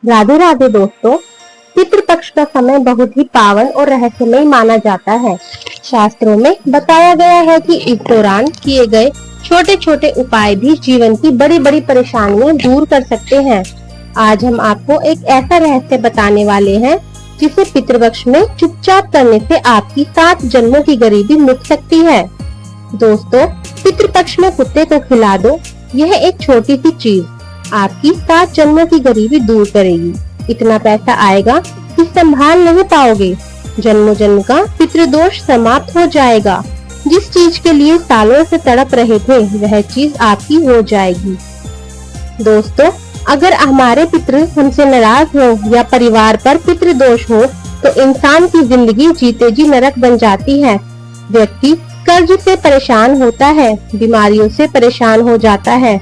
राधे राधे दोस्तों। पितृपक्ष का समय बहुत ही पावन और रहस्यमय माना जाता है। शास्त्रों में बताया गया है कि इस दौरान किए गए छोटे छोटे उपाय भी जीवन की बड़ी बड़ी परेशानियां दूर कर सकते हैं। आज हम आपको एक ऐसा रहस्य बताने वाले हैं जिसे पितृपक्ष में चुपचाप करने से आपकी 7 जन्मों की गरीबी मिट सकती है। दोस्तों, पितृपक्ष में कुत्ते को खिला दो। यह एक छोटी सी चीज आपकी 7 जन्मों की गरीबी दूर करेगी। इतना पैसा आएगा कि संभाल नहीं पाओगे। जन्मों जन्म का पितृदोष समाप्त हो जाएगा। जिस चीज के लिए सालों से तड़प रहे थे वह चीज आपकी हो जाएगी। दोस्तों, अगर हमारे पितृ हमसे नाराज हो या परिवार पर पितृदोष हो तो इंसान की जिंदगी जीते जी नरक बन जाती है। व्यक्ति कर्ज से परेशान होता है, बीमारियों से परेशान हो जाता है,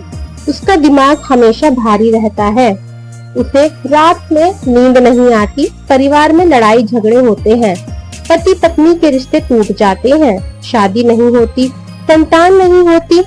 उसका दिमाग हमेशा भारी रहता है, उसे रात में नींद नहीं आती, परिवार में लड़ाई झगड़े होते हैं, पति पत्नी के रिश्ते टूट जाते हैं, शादी नहीं होती, संतान नहीं होती,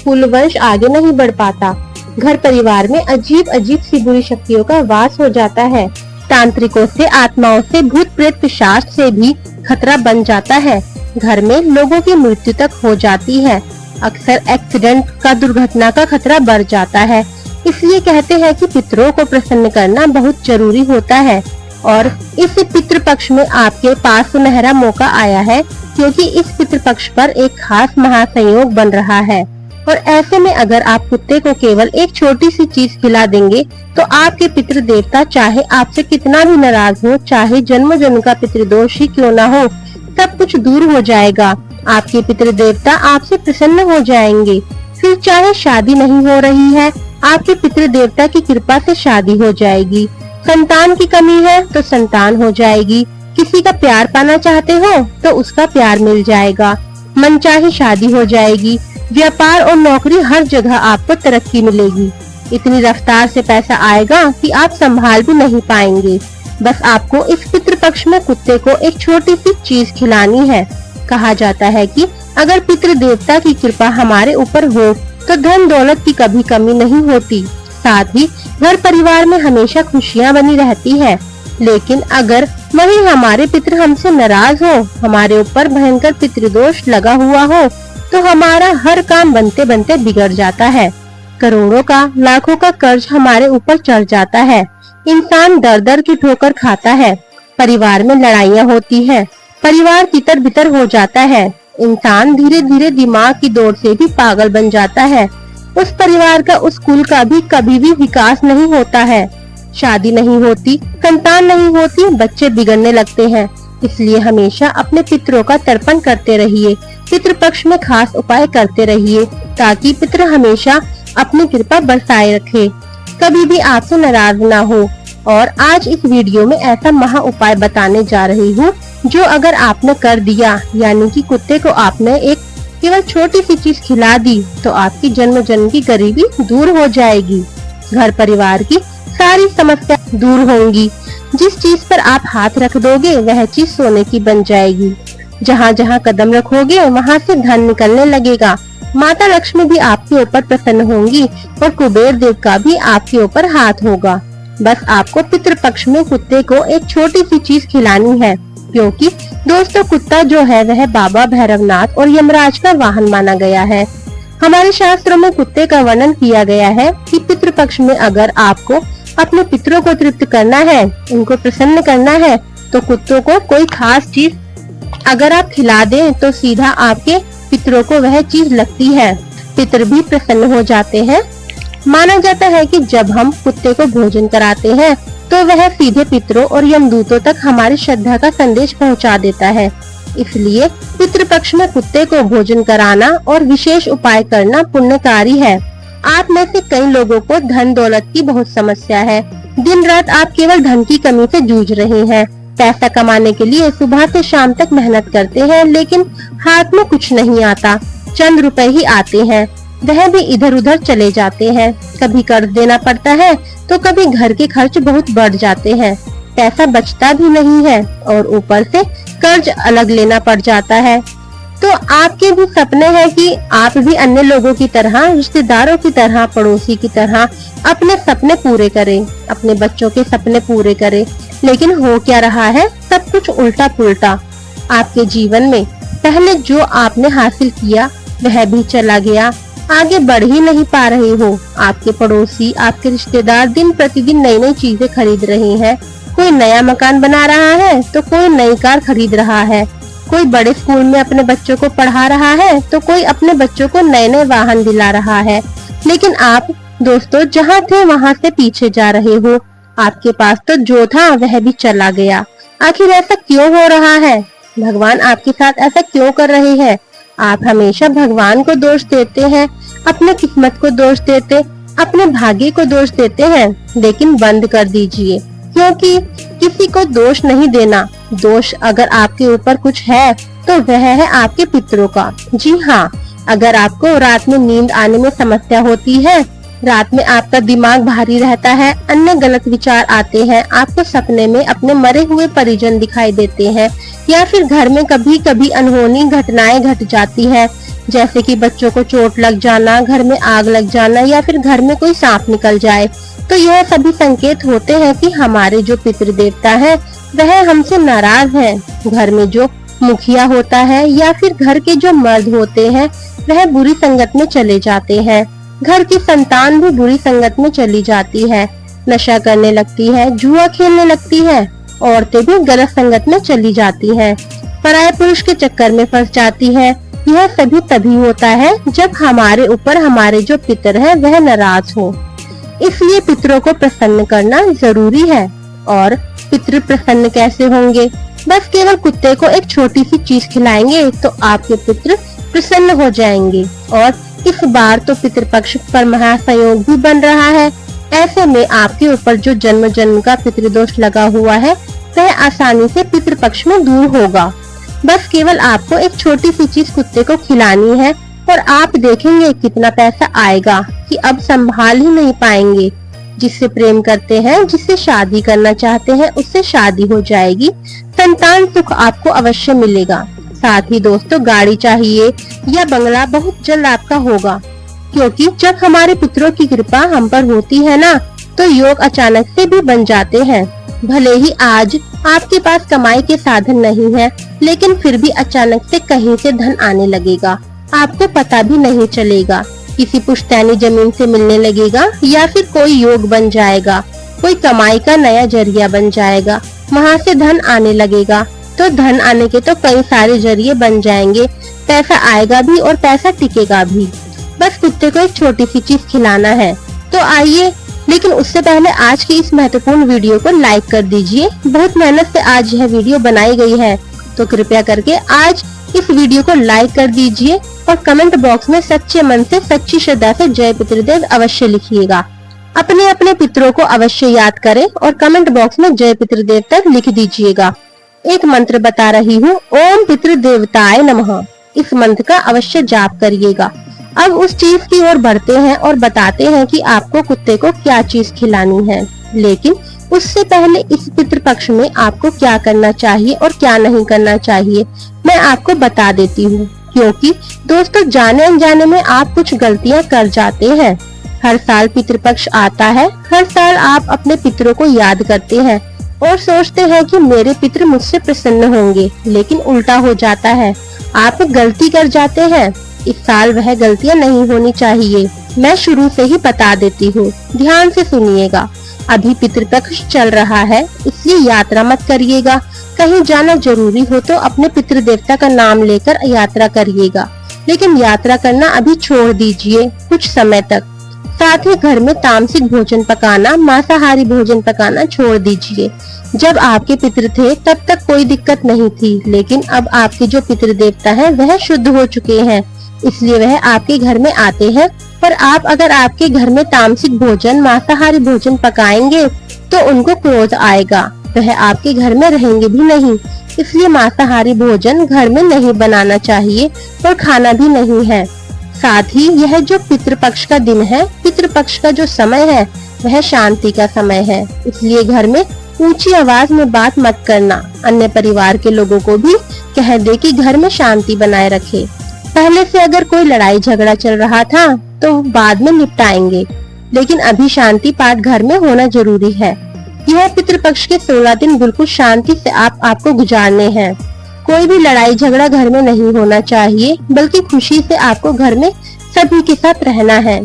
कुल वंश आगे नहीं बढ़ पाता, घर परिवार में अजीब अजीब सी बुरी शक्तियों का वास हो जाता है, तांत्रिकों से, आत्माओं से, भूत प्रेत पिशाच से भी खतरा बन जाता है, घर में लोगों की मृत्यु तक हो जाती है, अक्सर एक्सीडेंट का, दुर्घटना का खतरा बढ़ जाता है। इसलिए कहते हैं कि पितरों को प्रसन्न करना बहुत जरूरी होता है और इस पितृपक्ष में आपके पास सुनहरा मौका आया है, क्योंकि इस पितृपक्ष पर एक खास महासंयोग बन रहा है। और ऐसे में अगर आप कुत्ते को केवल एक छोटी सी चीज खिला देंगे तो आपके पितृ देवता चाहे आपसे कितना भी नाराज हो, चाहे जन्म जन्म का पितृदोष ही क्यों न हो, सब कुछ दूर हो जाएगा। आपके पितृ देवता आपसे प्रसन्न हो जाएंगे। फिर चाहे शादी नहीं हो रही है, आपके पितृ देवता की कृपा से शादी हो जाएगी। संतान की कमी है तो संतान हो जाएगी। किसी का प्यार पाना चाहते हो तो उसका प्यार मिल जाएगा। मनचाही शादी हो जाएगी। व्यापार और नौकरी हर जगह आपको तरक्की मिलेगी। इतनी रफ्तार से पैसा आएगा कि आप संभाल भी नहीं पाएंगे। बस आपको इस पितृपक्ष में कुत्ते को एक छोटी सी चीज खिलानी है। कहा जाता है कि अगर पितृ देवता की कृपा हमारे ऊपर हो तो धन दौलत की कभी कमी नहीं होती, साथ ही घर परिवार में हमेशा खुशियां बनी रहती है। लेकिन अगर वही हमारे पितृ हमसे नाराज हो, हमारे ऊपर भयंकर पितृदोष लगा हुआ हो, तो हमारा हर काम बनते बनते बिगड़ जाता है। करोड़ों का, लाखों का कर्ज हमारे ऊपर चढ़ जाता है। इंसान दर दर की ठोकर खाता है। परिवार में लड़ाइयाँ होती है, परिवार तितर बितर हो जाता है। इंसान धीरे धीरे दिमाग की दौड़ से भी पागल बन जाता है। उस परिवार का, उस कुल का भी कभी भी विकास नहीं होता है। शादी नहीं होती, संतान नहीं होती, बच्चे बिगड़ने लगते हैं। इसलिए हमेशा अपने पितरों का तर्पण करते रहिए। पितृपक्ष में खास उपाय करते रहिए ताकि पितृ हमेशा अपनी कृपा बरसाए रखे, कभी भी आपसे नाराज ना हो। और आज इस वीडियो में ऐसा महा उपाय बताने जा रही हूँ जो अगर आपने कर दिया, यानी कि कुत्ते को आपने एक केवल छोटी सी चीज खिला दी, तो आपकी जन्म जन्म की गरीबी दूर हो जाएगी। घर परिवार की सारी समस्या दूर होंगी। जिस चीज पर आप हाथ रख दोगे वह चीज सोने की बन जाएगी। जहाँ जहाँ कदम रखोगे वहाँ से धन निकलने लगेगा। माता लक्ष्मी भी आपके ऊपर प्रसन्न होंगी और कुबेर देव का भी आपके ऊपर हाथ होगा। बस आपको पितृपक्ष में कुत्ते को एक छोटी सी चीज खिलानी है, क्योंकि दोस्तों कुत्ता जो है वह बाबा भैरवनाथ और यमराज का वाहन माना गया है। हमारे शास्त्रों में कुत्ते का वर्णन किया गया है कि पितृपक्ष में अगर आपको अपने पितरों को तृप्त करना है, उनको प्रसन्न करना है, तो कुत्तों को कोई खास चीज अगर आप खिला दें तो सीधा आपके पितरों को वह चीज लगती है। पितर भी प्रसन्न हो जाते हैं। माना जाता है कि जब हम कुत्ते को भोजन कराते हैं तो वह सीधे पितरों और यमदूतों तक हमारी श्रद्धा का संदेश पहुंचा देता है। इसलिए पितृपक्ष में कुत्ते को भोजन कराना और विशेष उपाय करना पुण्यकारी है। आप में से कई लोगों को धन दौलत की बहुत समस्या है। दिन रात आप केवल धन की कमी से जूझ रहे हैं। पैसा कमाने के लिए सुबह से शाम तक मेहनत करते हैं, लेकिन हाथ में कुछ नहीं आता। चंद रुपए ही आते हैं, वह भी इधर उधर चले जाते हैं। कभी कर्ज देना पड़ता है तो कभी घर के खर्च बहुत बढ़ जाते हैं। पैसा बचता भी नहीं है और ऊपर से कर्ज अलग लेना पड़ जाता है। तो आपके भी सपने हैं कि आप भी अन्य लोगों की तरह, रिश्तेदारों की तरह, पड़ोसी की तरह अपने सपने पूरे करें, अपने बच्चों के सपने पूरे करें। लेकिन हो क्या रहा है, सब कुछ उल्टा पुल्टा। आपके जीवन में पहले जो आपने हासिल किया वह भी चला गया, आगे बढ़ ही नहीं पा रहे हो। आपके पड़ोसी, आपके रिश्तेदार दिन प्रतिदिन नई नई चीजें खरीद रहे हैं। कोई नया मकान बना रहा है तो कोई नई कार खरीद रहा है, कोई बड़े स्कूल में अपने बच्चों को पढ़ा रहा है तो कोई अपने बच्चों को नए नए वाहन दिला रहा है। लेकिन आप दोस्तों जहाँ थे वहाँ से पीछे जा रहे हो। आपके पास तो जो था वह भी चला गया। आखिर ऐसा क्यों हो रहा है? भगवान आपके साथ ऐसा क्यों कर रहे हैं? आप हमेशा भगवान को दोष देते हैं, अपने किस्मत को दोष देते, अपने भाग्य को दोष देते हैं। लेकिन बंद कर दीजिए, क्योंकि किसी को दोष नहीं देना। दोष अगर आपके ऊपर कुछ है तो वह है आपके पितरों का। जी हाँ, अगर आपको रात में नींद आने में समस्या होती है, रात में आपका दिमाग भारी रहता है, अन्य गलत विचार आते हैं, आपको सपने में अपने मरे हुए परिजन दिखाई देते हैं, या फिर घर में कभी कभी अनहोनी घटनाएं घट जाती है, जैसे कि बच्चों को चोट लग जाना, घर में आग लग जाना, या फिर घर में कोई सांप निकल जाए, तो यह सभी संकेत होते हैं कि हमारे जो पितृ देवता है वह हमसे नाराज है। घर में जो मुखिया होता है या फिर घर के जो मर्द होते हैं वह बुरी संगत में चले जाते हैं। घर की संतान भी बुरी संगत में चली जाती है, नशा करने लगती है, जुआ खेलने लगती है, औरतें भी गलत संगत में चली जाती हैं, पराये पुरुष के चक्कर में फंस जाती है। यह सभी तभी होता है जब हमारे ऊपर हमारे जो पितर है वह नाराज हो। इसलिए पितरों को प्रसन्न करना जरूरी है। और पितृ प्रसन्न कैसे होंगे? बस केवल कुत्ते को एक छोटी सी चीज खिलाएंगे तो आपके पितृ प्रसन्न हो जाएंगे। और इस बार तो पितृपक्ष पर महासंयोग भी बन रहा है। ऐसे में आपके ऊपर जो जन्म जन्म का पितृदोष लगा हुआ है वह आसानी से पितृपक्ष में दूर होगा। बस केवल आपको एक छोटी सी चीज कुत्ते को खिलानी है और आप देखेंगे कितना पैसा आएगा कि अब संभाल ही नहीं पाएंगे। जिससे प्रेम करते हैं, जिससे शादी करना चाहते हैं, उससे शादी हो जाएगी। संतान सुख आपको अवश्य मिलेगा। साथ ही दोस्तों, गाड़ी चाहिए या बंगला बहुत जल्द आपका होगा, क्योंकि जब हमारे पितरों की कृपा हम पर होती है ना, तो योग अचानक से भी बन जाते हैं। भले ही आज आपके पास कमाई के साधन नहीं है, लेकिन फिर भी अचानक से कहीं से धन आने लगेगा, आपको पता भी नहीं चलेगा। किसी पुश्तैनी जमीन से मिलने लगेगा या फिर कोई योग बन जाएगा, कोई कमाई का नया जरिया बन जाएगा, वहाँ से धन आने लगेगा। तो धन आने के तो कई सारे जरिए बन जाएंगे, पैसा आएगा भी और पैसा टिकेगा भी। बस कुत्ते को एक छोटी सी चीज खिलाना है। तो आइए, लेकिन उससे पहले आज की इस महत्वपूर्ण वीडियो को लाइक कर दीजिए। बहुत मेहनत से आज यह वीडियो बनाई गई है, तो कृपया करके आज इस वीडियो को लाइक कर दीजिए और कमेंट बॉक्स में सच्चे मन से, सच्ची श्रद्धा से जय पितृदेव अवश्य लिखिएगा। अपने अपने पितरों को अवश्य याद करें और कमेंट बॉक्स में जय पितृदेव तक लिख दीजिएगा। एक मंत्र बता रही हूँ, ओम पितृदेवताय नमः। इस मंत्र का अवश्य जाप करिएगा। अब उस चीज की ओर बढ़ते हैं और बताते हैं कि आपको कुत्ते को क्या चीज खिलानी है। लेकिन उससे पहले इस पितृपक्ष में आपको क्या करना चाहिए और क्या नहीं करना चाहिए मैं आपको बता देती हूँ, क्योंकि दोस्तों जाने अनजाने में आप कुछ गलतियाँ कर जाते हैं। हर साल पितृपक्ष आता है, हर साल आप अपने पितरों को याद करते हैं और सोचते हैं कि मेरे पितृ मुझसे प्रसन्न होंगे, लेकिन उल्टा हो जाता है, आप गलती कर जाते हैं। इस साल वह गलतियां नहीं होनी चाहिए। मैं शुरू से ही बता देती हूँ, ध्यान से सुनिएगा। अभी पितृपक्ष चल रहा है, इसलिए यात्रा मत करिएगा। कहीं जाना जरूरी हो तो अपने पितृ देवता का नाम लेकर यात्रा करिएगा, लेकिन यात्रा करना अभी छोड़ दीजिए कुछ समय तक। साथ ही घर में तामसिक भोजन पकाना, मांसाहारी भोजन पकाना छोड़ दीजिए। जब आपके पितृ थे तब तक कोई दिक्कत नहीं थी, लेकिन अब आपके जो पितृ देवता हैं वह शुद्ध हो चुके हैं, इसलिए वह आपके घर में आते हैं। पर आप अगर आपके घर में तामसिक भोजन, मांसाहारी भोजन पकाएंगे तो उनको क्रोध आएगा, वह आपके घर में रहेंगे भी नहीं। इसलिए मांसाहारी भोजन घर में नहीं बनाना चाहिए और खाना भी नहीं है। साथ ही यह जो पितृपक्ष का दिन है, पितृपक्ष का जो समय है वह शांति का समय है, इसलिए घर में ऊंची आवाज में बात मत करना। अन्य परिवार के लोगों को भी कह दे कि घर में शांति बनाए रखे। पहले से अगर कोई लड़ाई झगड़ा चल रहा था तो बाद में निपटाएंगे, लेकिन अभी शांति पाठ घर में होना जरूरी है। यह पितृपक्ष के 16 दिन बिल्कुल शांति से आपको गुजारने हैं। कोई भी लड़ाई झगड़ा घर में नहीं होना चाहिए, बल्कि खुशी से आपको घर में सभी के साथ रहना है।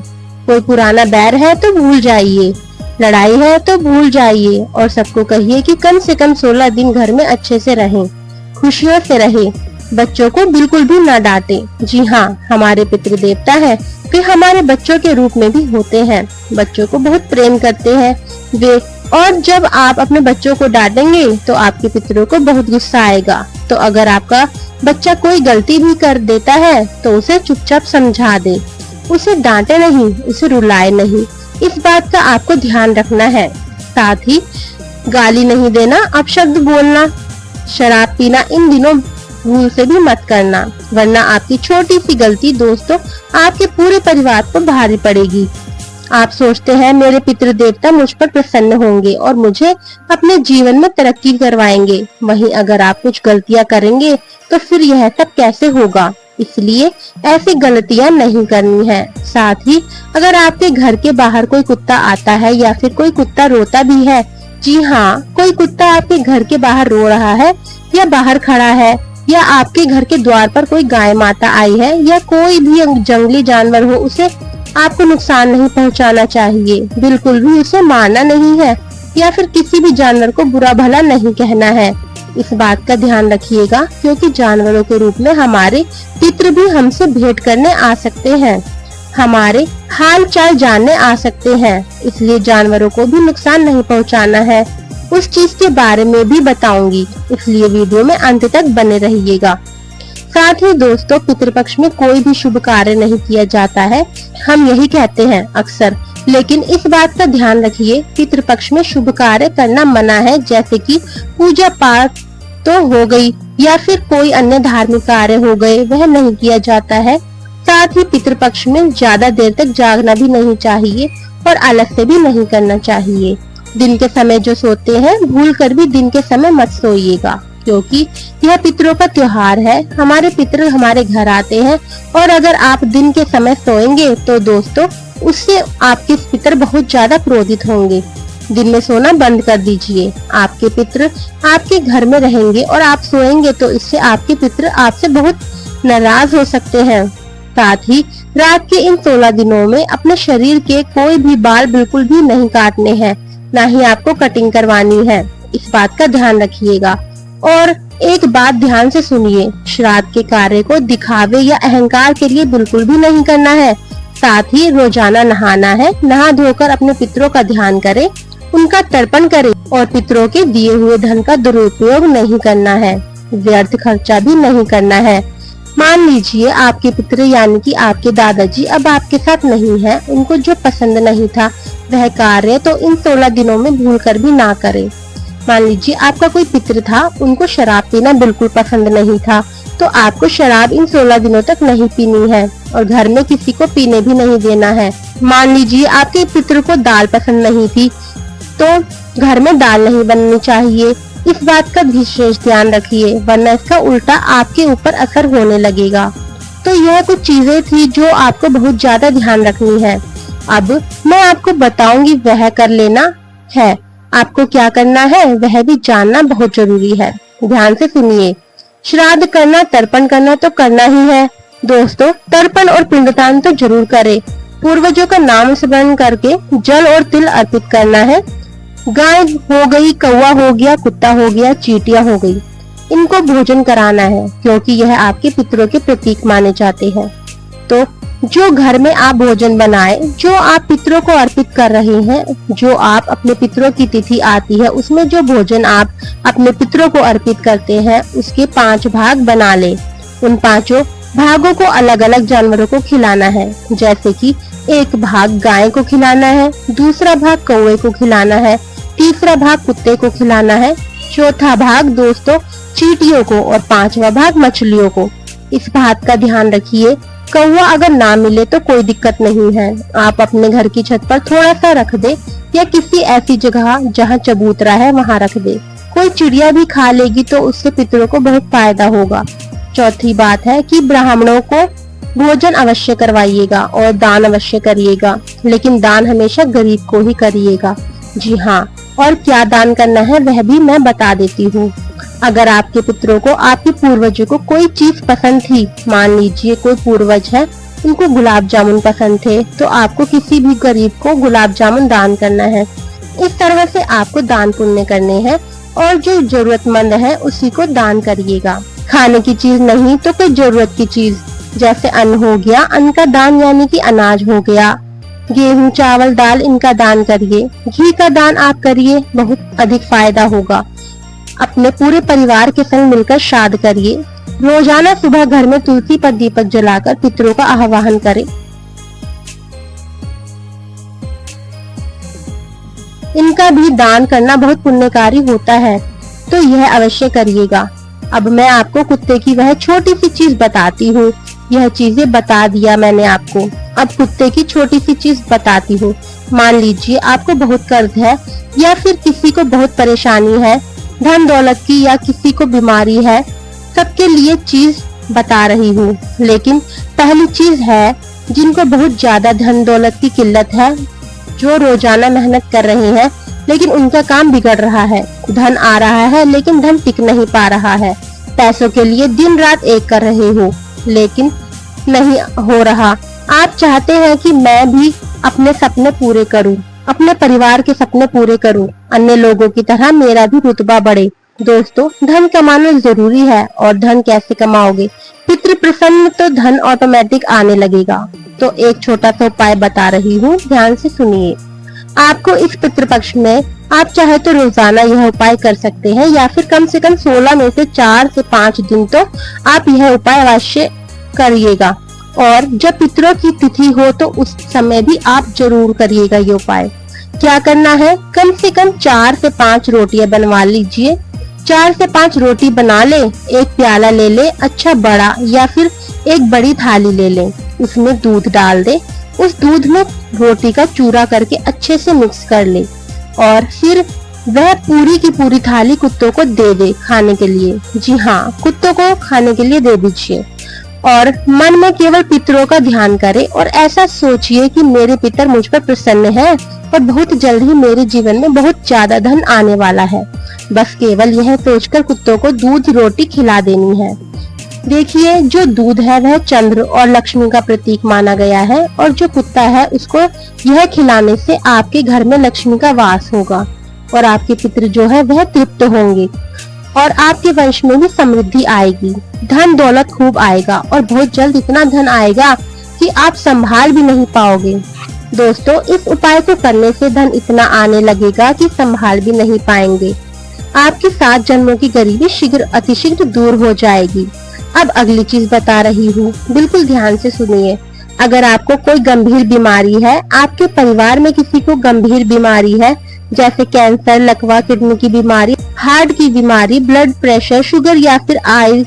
कोई पुराना बैर है तो भूल जाइए, लड़ाई है तो भूल जाइए और सबको कहिए कि कम से कम 16 दिन घर में अच्छे से रहें, खुशियों से रहें। बच्चों को बिल्कुल भी न डांटे। जी हाँ, हमारे पितृ देवता है, वे हमारे बच्चों के रूप में भी होते हैं। बच्चों को बहुत प्रेम करते हैं वे, और जब आप अपने बच्चों को डांटेंगे तो आपके पितरों को बहुत गुस्सा आएगा। तो अगर आपका बच्चा कोई गलती भी कर देता है तो उसे चुपचाप समझा दे, उसे डांटे नहीं, उसे रुलाए नहीं। इस बात का आपको ध्यान रखना है। साथ ही गाली नहीं देना, अपशब्द बोलना, शराब पीना इन दिनों भूल से भी मत करना, वरना आपकी छोटी सी गलती दोस्तों आपके पूरे परिवार पर भारी पड़ेगी। आप सोचते हैं मेरे पितृ देवता मुझ पर प्रसन्न होंगे और मुझे अपने जीवन में तरक्की करवाएंगे, वहीं अगर आप कुछ गलतियां करेंगे तो फिर यह सब कैसे होगा। इसलिए ऐसी गलतियां नहीं करनी है। साथ ही अगर आपके घर के बाहर कोई कुत्ता आता है या फिर कोई कुत्ता रोता भी है, जी हाँ, कोई कुत्ता आपके घर के बाहर रो रहा है या बाहर खड़ा है, या आपके घर के द्वार पर कोई गाय माता आई है या कोई भी जंगली जानवर हो, उसे आपको नुकसान नहीं पहुंचाना चाहिए। बिल्कुल भी उसे मारना नहीं है या फिर किसी भी जानवर को बुरा भला नहीं कहना है। इस बात का ध्यान रखिएगा, क्योंकि जानवरों के रूप में हमारे पितृ भी हमसे भेंट करने आ सकते हैं, हमारे हाल चाल जानने आ सकते हैं। इसलिए जानवरों को भी नुकसान नहीं पहुंचाना है। उस चीज के बारे में भी बताऊंगी, इसलिए वीडियो में अंत तक बने रहिएगा। साथ ही दोस्तों, पितृपक्ष में कोई भी शुभ कार्य नहीं किया जाता है, हम यही कहते हैं अक्सर, लेकिन इस बात का ध्यान रखिए, पितृपक्ष में शुभ कार्य करना मना है, जैसे कि पूजा पाठ तो हो गई या फिर कोई अन्य धार्मिक कार्य हो गए, वह नहीं किया जाता है। साथ ही पितृपक्ष में ज्यादा देर तक जागना भी नहीं चाहिए और अलग से भी नहीं करना चाहिए। दिन के समय जो सोते हैं, भूल कर भी दिन के समय मत सोइएगा, क्योंकि यह पितरों का त्योहार है। हमारे पितर हमारे घर आते हैं और अगर आप दिन के समय सोएंगे तो दोस्तों उससे आपके पितर बहुत ज्यादा क्रोधित होंगे। दिन में सोना बंद कर दीजिए। आपके पितर आपके घर में रहेंगे और आप सोएंगे तो इससे आपके पितर आपसे बहुत नाराज हो सकते हैं। साथ ही रात के इन 16 दिनों में अपने शरीर के कोई भी बाल बिल्कुल भी नहीं काटने हैं, ना ही आपको कटिंग करवानी है। इस बात का ध्यान रखिएगा। और एक बात ध्यान से सुनिए, श्राद्ध के कार्य को दिखावे या अहंकार के लिए बिल्कुल भी नहीं करना है। साथ ही रोजाना नहाना है, नहा धोकर अपने पितरों का ध्यान करें, उनका तर्पण करें और पितरों के दिए हुए धन का दुरुपयोग नहीं करना है, व्यर्थ खर्चा भी नहीं करना है। मान लीजिए आपके पितर यानी कि आपके दादाजी अब आपके साथ नहीं है, उनको जो पसंद नहीं था वह कार्य तो इन 16 दिनों में भूल कर भी ना करें। मान लीजिए आपका कोई पितर था, उनको शराब पीना बिल्कुल पसंद नहीं था, तो आपको शराब इन 16 दिनों तक नहीं पीनी है और घर में किसी को पीने भी नहीं देना है। मान लीजिए आपके पितर को दाल पसंद नहीं थी, तो घर में दाल नहीं बननी चाहिए। इस बात का विशेष ध्यान रखिए, वरना इसका उल्टा आपके ऊपर असर होने लगेगा। तो यह कुछ चीजें थी जो आपको बहुत ज्यादा ध्यान रखनी है। अब मैं आपको बताऊंगी वह कर लेना है। आपको क्या करना है वह भी जानना बहुत जरूरी है। ध्यान से सुनिए। श्राद्ध करना, तर्पण करना तो करना ही है दोस्तों। तर्पण और पिंडदान तो जरूर करें। पूर्वजों का नाम स्मरण करके जल और तिल अर्पित करना है। गाय हो गई, कौवा हो गया, कुत्ता हो गया, चींटियां हो गई, इनको भोजन कराना है, क्योंकि यह आपके पितरों के प्रतीक माने जाते हैं। तो जो घर में आप भोजन बनाए, जो आप पितरों को अर्पित कर रहे हैं, जो आप अपने पितरों की तिथि आती है उसमें जो भोजन आप अपने पितरों को अर्पित करते हैं, उसके 5 भाग बना ले। उन 5 भागों को अलग अलग जानवरों को खिलाना है, जैसे कि एक भाग गाय को खिलाना है, दूसरा भाग कौवे को खिलाना है, तीसरा भाग कुत्ते को खिलाना है, चौथा भाग दोस्तों चींटियों को और 5वां भाग मछलियों को। इस बात का ध्यान रखिए, कौवा अगर ना मिले तो कोई दिक्कत नहीं है, आप अपने घर की छत पर थोड़ा सा रख दे या किसी ऐसी जगह जहाँ चबूतरा है वहाँ रख दे। कोई चिड़िया भी खा लेगी तो उससे पितरों को बहुत फायदा होगा। चौथी बात है कि ब्राह्मणों को भोजन अवश्य करवाइएगा और दान अवश्य करिएगा, लेकिन दान हमेशा गरीब को ही करिएगा। जी हाँ, और क्या दान करना है वह भी मैं बता देती हूँ। अगर आपके पितरों को, आपके पूर्वजों को कोई चीज पसंद थी, मान लीजिए कोई पूर्वज है उनको गुलाब जामुन पसंद थे, तो आपको किसी भी गरीब को गुलाब जामुन दान करना है। इस तरह से आपको दान पुण्य करने हैं और जो जरूरतमंद है उसी को दान करिएगा। खाने की चीज नहीं तो कोई जरूरत की चीज, जैसे अन्न हो गया, अन्न का दान यानी कि अनाज हो गया, गेहूं चावल दाल इनका दान करिए। घी का दान आप करिए, बहुत अधिक फायदा होगा। अपने पूरे परिवार के संग मिलकर श्राद्ध करिए। रोजाना सुबह घर में तुलसी पर दीपक जलाकर पितरों का आह्वान करें। इनका भी दान करना बहुत पुण्यकारी होता है, तो यह अवश्य करिएगा। अब मैं आपको कुत्ते की वह छोटी सी चीज बताती हूँ। यह चीजें बता दिया मैंने आपको, अब कुत्ते की छोटी सी चीज बताती हूँ। मान लीजिए आपको बहुत कर्ज है या फिर किसी को बहुत परेशानी है, धन दौलत की, या किसी को बीमारी है। सबके लिए चीज बता रही हूँ, लेकिन पहली चीज है जिनको बहुत ज्यादा धन दौलत की किल्लत है, जो रोजाना मेहनत कर रहे हैं लेकिन उनका काम बिगड़ रहा है। धन आ रहा है लेकिन धन टिक नहीं पा रहा है। पैसों के लिए दिन रात एक कर रहे हो लेकिन नहीं हो रहा। आप चाहते हैं कि मैं भी अपने सपने पूरे करूं, अपने परिवार के सपने पूरे करूं, अन्य लोगों की तरह मेरा भी रुतबा बढ़े। दोस्तों, धन कमाना जरूरी है, और धन कैसे कमाओगे? पितृ प्रसन्न तो धन ऑटोमेटिक आने लगेगा। तो एक छोटा सा उपाय बता रही हूँ, ध्यान से सुनिए। आपको इस पितृपक्ष में आप चाहे तो रोजाना यह उपाय कर सकते हैं, या फिर कम से कम 16 में से 4 से 5 दिन तो आप यह उपाय अवश्य करिएगा। और जब पितरों की तिथि हो तो उस समय भी आप जरूर करिएगा ये उपाय। क्या करना है? कम से कम 4 से 5 रोटियां बनवा लीजिए। 4 से 5 रोटी बना ले, एक प्याला ले ले अच्छा बड़ा, या फिर एक बड़ी थाली ले ले, उसमें दूध डाल दे। उस दूध में रोटी का चूरा करके अच्छे से मिक्स कर ले, और फिर वह पूरी की पूरी थाली कुत्तों को दे दे खाने के लिए। जी हाँ, कुत्तों को खाने के लिए दे दीजिए, और मन में केवल पितरों का ध्यान करें और ऐसा सोचिए कि मेरे पितर मुझ पर प्रसन्न हैं और बहुत जल्द ही मेरे जीवन में बहुत ज्यादा धन आने वाला है। बस केवल यह सोचकर कुत्तों को दूध रोटी खिला देनी है। देखिए, जो दूध है वह चंद्र और लक्ष्मी का प्रतीक माना गया है, और जो कुत्ता है उसको यह खिलाने से आपके घर में लक्ष्मी का वास होगा और आपके पितृ जो है वह तृप्त होंगे, और आपके वंश में भी समृद्धि आएगी, धन दौलत खूब आएगा, और बहुत जल्द इतना धन आएगा कि आप संभाल भी नहीं पाओगे। दोस्तों, इस उपाय को करने से धन इतना आने लगेगा कि संभाल भी नहीं पाएंगे। आपकी 7 जन्मों की गरीबी शीघ्र अतिशीघ्र दूर हो जाएगी। अब अगली चीज बता रही हूँ, बिल्कुल ध्यान से सुनिए। अगर आपको कोई गंभीर बीमारी है, आपके परिवार में किसी को गंभीर बीमारी है, जैसे कैंसर, लकवा, किडनी की बीमारी, हार्ट की बीमारी, ब्लड प्रेशर, शुगर, या फिर आए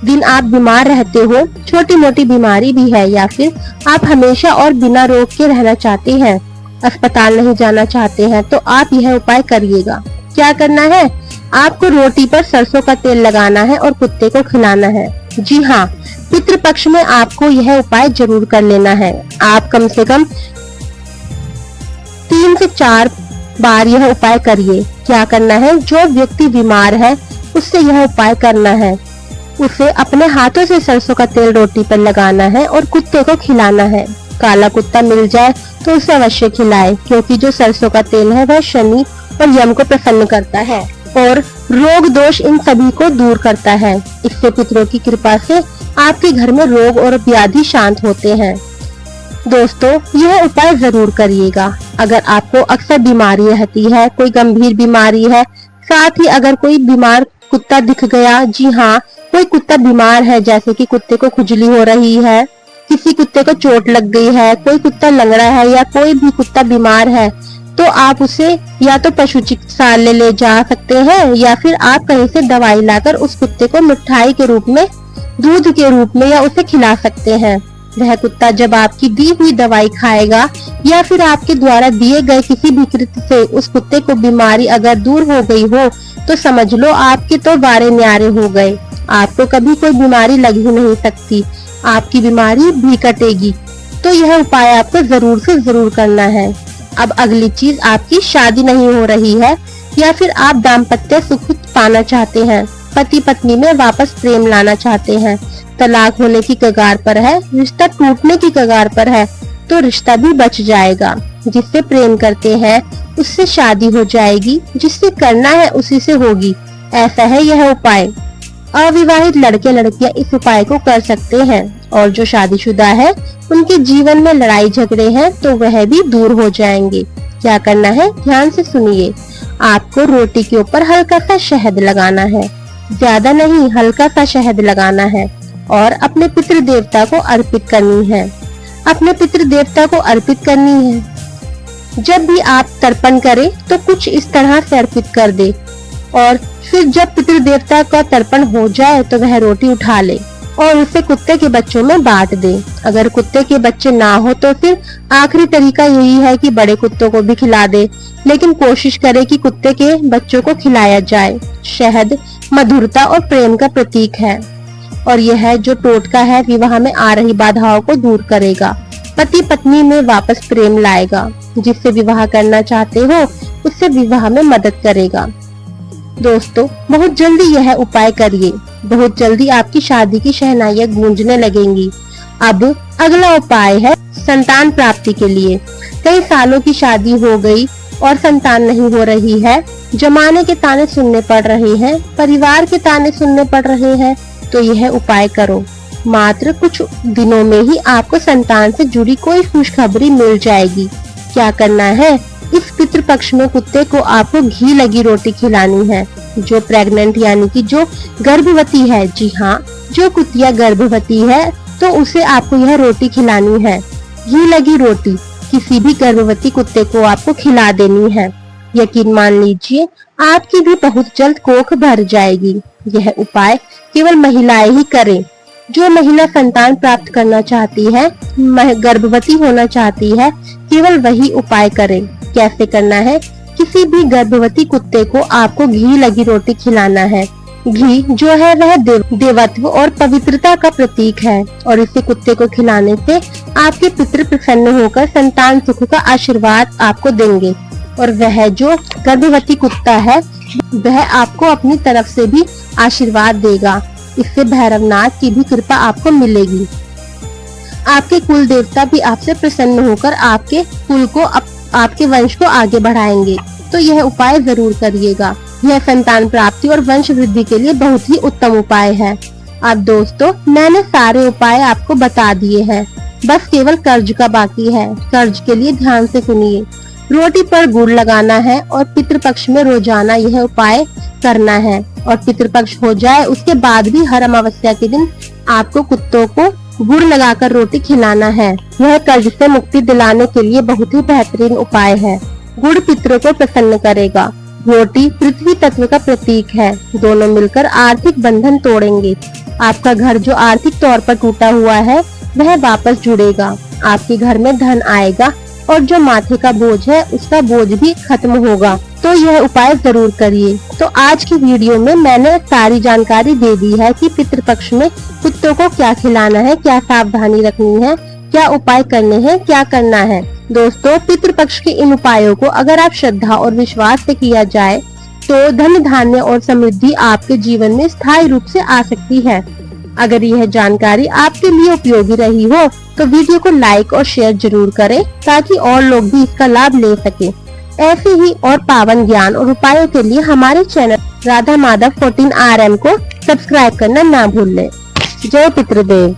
दिन आप बीमार रहते हो, छोटी मोटी बीमारी भी है, या फिर आप हमेशा और बिना रोग के रहना चाहते हैं, अस्पताल नहीं जाना चाहते हैं, तो आप यह उपाय करिएगा। क्या करना है? आपको रोटी पर सरसों का तेल लगाना है और कुत्ते को खिलाना है। जी हाँ, पितृपक्ष में आपको यह उपाय जरूर कर लेना है। आप कम से कम 3 से 4 बार यह उपाय करिए। क्या करना है? जो व्यक्ति बीमार है उससे यह उपाय करना है। उसे अपने हाथों से सरसों का तेल रोटी पर लगाना है और कुत्ते को खिलाना है। काला कुत्ता मिल जाए तो उसे अवश्य खिलाए, क्योंकि जो सरसों का तेल है वह शनि और यम को प्रसन्न करता है और रोग दोष इन सभी को दूर करता है। इससे पितरों की कृपा से आपके घर में रोग और व्याधि शांत होते हैं। दोस्तों, यह उपाय जरूर करिएगा। अगर आपको अक्सर बीमारी रहती है, कोई गंभीर बीमारी है, साथ ही अगर कोई बीमार कुत्ता दिख गया, जी हाँ, कोई कुत्ता बीमार है, जैसे कि कुत्ते को खुजली हो रही है, किसी कुत्ते को चोट लग गई है, कोई कुत्ता लंगड़ा है, या कोई भी कुत्ता बीमार है, तो आप उसे या तो पशु चिकित्सालय ले जा सकते हैं, या फिर आप कहीं से दवाई लाकर उस कुत्ते को मिठाई के रूप में, दूध के रूप में, या उसे खिला सकते हैं। वह कुत्ता जब आपकी दी हुई दवाई खाएगा या फिर आपके द्वारा दिए गए किसी भी कृत्य से उस कुत्ते को बीमारी अगर दूर हो गई हो, तो समझ लो आपके तो वारे न्यारे हो गए। आपको कभी कोई बीमारी लग ही नहीं सकती, आपकी बीमारी भी कटेगी। तो यह उपाय आपको जरूर से जरूर करना है। अब अगली चीज, आपकी शादी नहीं हो रही है या फिर आप दाम्पत्य सुख पाना चाहते हैं, पति पत्नी में वापस प्रेम लाना चाहते हैं, तलाक होने की कगार पर है, रिश्ता टूटने की कगार पर है, तो रिश्ता भी बच जाएगा। जिससे प्रेम करते हैं उससे शादी हो जाएगी, जिससे करना है उसी से होगी। ऐसा है यह उपाय। अविवाहित लड़के लड़कियां इस उपाय को कर सकते हैं, और जो शादीशुदा है उनके जीवन में लड़ाई झगड़े हैं तो वह भी दूर हो जाएंगे। क्या करना है, ध्यान से सुनिए। आपको रोटी के ऊपर हल्का सा शहद लगाना है, ज्यादा नहीं, हल्का सा शहद लगाना है, और अपने पितृ देवता को अर्पित करनी है। अपने पितृ देवता को अर्पित करनी है। जब भी आप तर्पण करें तो कुछ इस तरह से अर्पित कर दे, और फिर जब पितृ देवता का तर्पण हो जाए तो वह रोटी उठा ले और उसे कुत्ते के बच्चों में बांट दे। अगर कुत्ते के बच्चे ना हो तो फिर आखिरी तरीका यही है कि बड़े कुत्तों को भी खिला दे, लेकिन कोशिश करे कि कुत्ते के बच्चों को खिलाया जाए। शहद मधुरता और प्रेम का प्रतीक है, और यह जो टोटका है विवाह में आ रही बाधाओं को दूर करेगा, पति पत्नी में वापस प्रेम लाएगा। जिससे विवाह करना चाहते हो उससे विवाह में मदद करेगा। दोस्तों, बहुत जल्दी यह उपाय करिए, बहुत जल्दी आपकी शादी की शहनाइयां गूंजने लगेंगी। अब अगला उपाय है संतान प्राप्ति के लिए। कई सालों की शादी हो गई और संतान नहीं हो रही है, जमाने के ताने सुनने पड़ रहे हैं, परिवार के ताने सुनने पड़ रहे हैं, तो यह उपाय करो। मात्र कुछ दिनों में ही आपको संतान से जुड़ी कोई खुशखबरी मिल जाएगी। क्या करना है, इस पितृपक्ष में कुत्ते को आपको घी लगी रोटी खिलानी है। जो प्रेग्नेंट यानी कि जो गर्भवती है, जी हाँ, जो कुतिया गर्भवती है तो उसे आपको यह रोटी खिलानी है। घी लगी रोटी किसी भी गर्भवती कुत्ते को आपको खिला देनी है। यकीन मान लीजिए आपकी भी बहुत जल्द कोख भर जाएगी। यह उपाय केवल महिलाएं ही करें। जो महिला संतान प्राप्त करना चाहती है, गर्भवती होना चाहती है, केवल वही उपाय करें। कैसे करना है, किसी भी गर्भवती कुत्ते को आपको घी लगी रोटी खिलाना है। घी जो है वह देवत्व और पवित्रता का प्रतीक है, और इसे कुत्ते को खिलाने से आपके पितृ प्रसन्न होकर संतान सुख का आशीर्वाद आपको देंगे। और वह जो गर्भवती कुत्ता है वह आपको अपनी तरफ से भी आशीर्वाद देगा। इससे भैरवनाथ की भी कृपा आपको मिलेगी। आपके कुल देवता भी आपसे प्रसन्न होकर आपके कुल को आपके वंश को आगे बढ़ाएंगे। तो यह उपाय जरूर करिएगा। यह संतान प्राप्ति और वंश वृद्धि के लिए बहुत ही उत्तम उपाय है। अब दोस्तों, मैंने सारे उपाय आपको बता दिए हैं, बस केवल कर्ज का बाकी है। कर्ज के लिए ध्यान से सुनिए। रोटी पर गुड़ लगाना है और पितृपक्ष में रोजाना यह उपाय करना है, और पितृपक्ष हो जाए उसके बाद भी हर अमावस्या के दिन आपको कुत्तों को गुड़ लगाकर रोटी खिलाना है। यह कर्ज से मुक्ति दिलाने के लिए बहुत ही बेहतरीन उपाय है। गुड़ पितरों को प्रसन्न करेगा। रोटी पृथ्वी तत्व का प्रतीक है, दोनों मिलकर आर्थिक बंधन तोड़ेंगे। आपका घर जो आर्थिक तौर पर टूटा हुआ है वह वापस जुड़ेगा। आपके घर में धन आएगा, और जो माथे का बोझ है उसका बोझ भी खत्म होगा। तो यह उपाय जरूर करिए। तो आज की वीडियो में मैंने सारी जानकारी दे दी है कि पितृपक्ष में कुत्तों को क्या खिलाना है, क्या सावधानी रखनी है, क्या उपाय करने हैं, क्या करना है। दोस्तों, पितृपक्ष के इन उपायों को अगर आप श्रद्धा और विश्वास से किया जाए तो धन धान्य और समृद्धि आपके जीवन में स्थायी रूप से आ सकती है। अगर यह जानकारी आपके लिए उपयोगी रही हो तो वीडियो को लाइक और शेयर जरूर करें, ताकि और लोग भी इसका लाभ ले सके। ऐसे ही और पावन ज्ञान और उपायों के लिए हमारे चैनल राधा माधव 14 RM को सब्सक्राइब करना ना भूलें। जय पितृदेव।